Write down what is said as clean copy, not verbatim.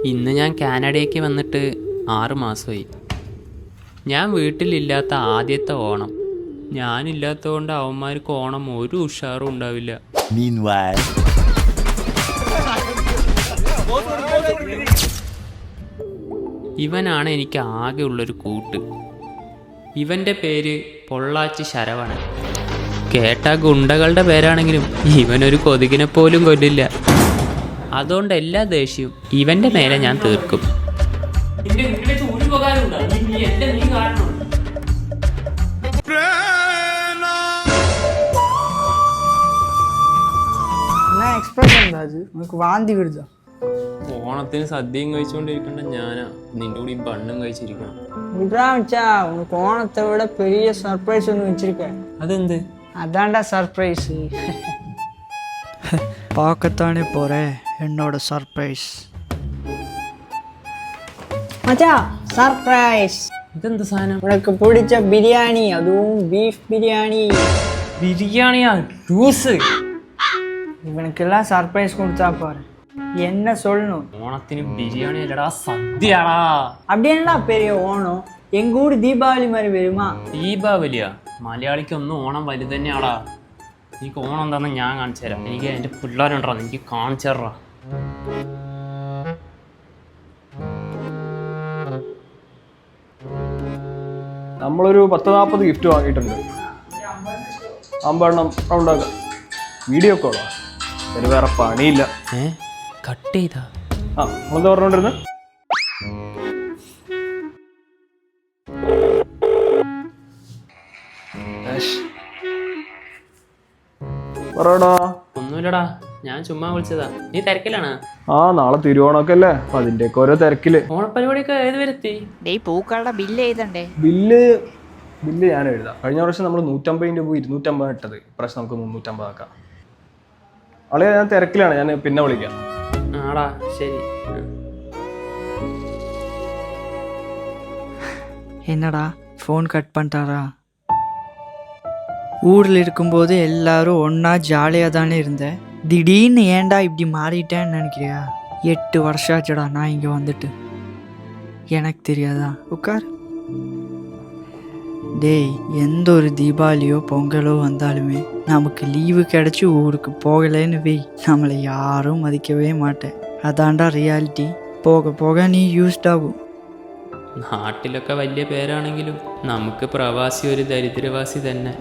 ഇന്ന് ഞാൻ കാനഡയ്ക്ക് വന്നിട്ട് 6 മാസമായി. ഞാൻ വീട്ടിലില്ലാത്ത ആദ്യത്തെ ഓണം. ഞാനില്ലാത്തതുകൊണ്ട് അവന്മാർക്ക് ഓണം ഒരു ഉഷാറും ഉണ്ടാവില്ല. ഇവനാണ് എനിക്ക് ആകെ ഉള്ളൊരു കൂട്ട്. ഇവൻ്റെ പേര് പൊള്ളാച്ചി ശരവണൻ. കേട്ട ഗുണ്ടകളുടെ പേരാണെങ്കിലും ഇവനൊരു കൊതുകിനെ പോലും കൊല്ലില്ല. അതുകൊണ്ട് എല്ലാ ദേഷ്യവും ഇവൻ്റെ മേലെ ഞാൻ തീർക്കും. ഓണത്തിന് സദ്യയും കഴിച്ചുകൊണ്ടിരിക്കണ്ട ഞാനാ നിന്റെ കൂടി ബണ്ണും കഴിച്ചിരിക്കണം. ഓണത്തെ വിட பெரிய സർപ്രൈസ് ஒன்று வச்சிருக்கேன். അതെന്ത്? அதான்டா சர்ப்ரைஸ். பார்க்கத்தானே போகிறேன் என்னோட சர்ப்ரைஸ். மச்சான் சர்ப்ரைஸ். ഇതെന്ത് സാധനം? உனக்கு பிடிச்ச பிரியாணி, அதுவும் பீஃப் பிரியாணி. ബിരിയാണിയാ? ജ്യൂസ്? இவனுக்கெல்லாம் சர்ப்ரைஸ் கொடுத்தா பாரு, என்ன சொல்லணும்? ഓണത്തിന് ബിരിയാണി അല്ലടാ, സദ്യയാടാ. அப்படி என்னடா பெரிய ஓணம்? எங்க ஊர் தீபாவளி மாதிரி வருமா? ദീപാവലിയാ? മലയാളിക്കൊന്നും ഓണം വലുത് തന്നെയാടാ. എനിക്ക് ഓണം എന്താണെന്ന് ഞാൻ കാണിച്ചു തരാം. എനിക്ക് എൻ്റെ പിള്ളേരുണ്ടോ, എനിക്ക് കാണിച്ചു തരാ. നമ്മളൊരു 10-40 ഗിഫ്റ്റ് വാങ്ങിയിട്ടുണ്ട്. 50 റൗണ്ടാക്കാം. വീഡിയോ കോളാ, അതിന് വേറെ പണിയില്ല. കട്ട് ചെയ്താ? നമ്മളെന്താ പറഞ്ഞോണ്ടിരുന്നത്? പറയടാ. ഒന്നുമില്ലടാ, ഞാൻ ചുമ്മാ വിളിച്ചതാ. നീ തിരക്കിലാണ്? നാളെ തിരുവോണമൊക്കെ അല്ലേ, അപ്പൊ അതിന്റെയൊക്കെ ഓരോ തിരക്കില്. ഓണപ്പരിപാടിയൊക്കെ ഏത് വരെത്തി? പൂക്കളുടെ ബില്ല് എഴുതണ്ടേ? ബില്ല് ഞാൻ എഴുതാം. കഴിഞ്ഞ പ്രാവശ്യം നമ്മൾ 150 രൂപ 250 ഇട്ടത്, ഇപ്രാവശ്യം നമുക്ക് 350 ആക്കാം. ആളെ ഞാൻ തിരക്കിലാണ്, ഞാൻ പിന്നെ വിളിക്കാം. ആടാ ശരി. என்னடா ஃபோன் கட் பண்ணிட்டாரா? ஊரில் இருக்கும்போது எல்லாரும் ஒன்றா ஜாலியாக தானே இருந்தேன். திடீர்னு ஏன்டா இப்படி மாறிட்டேன்னு நினைக்கிறியா? 8 வருஷம் ஆச்சுடா நான் இங்கே வந்துட்டு. எனக்கு தெரியாதா? உட்கார். டேய், எந்த ஒரு தீபாவளியோ பொங்கலோ வந்தாலுமே நமக்கு லீவு கிடச்சி ஊருக்கு போகலைன்னு வை, நம்மளை யாரும் மதிக்கவே மாட்டேன். அதான்டா ரியாலிட்டி. போக போக நீ யூஸ்ட் ஆகும். നാട്ടിലൊക്കെ വലിയ പേരാണെങ്കിലും നമുക്ക് പ്രവാസി ഒരു ദരിദ്രവാസി തന്നെ.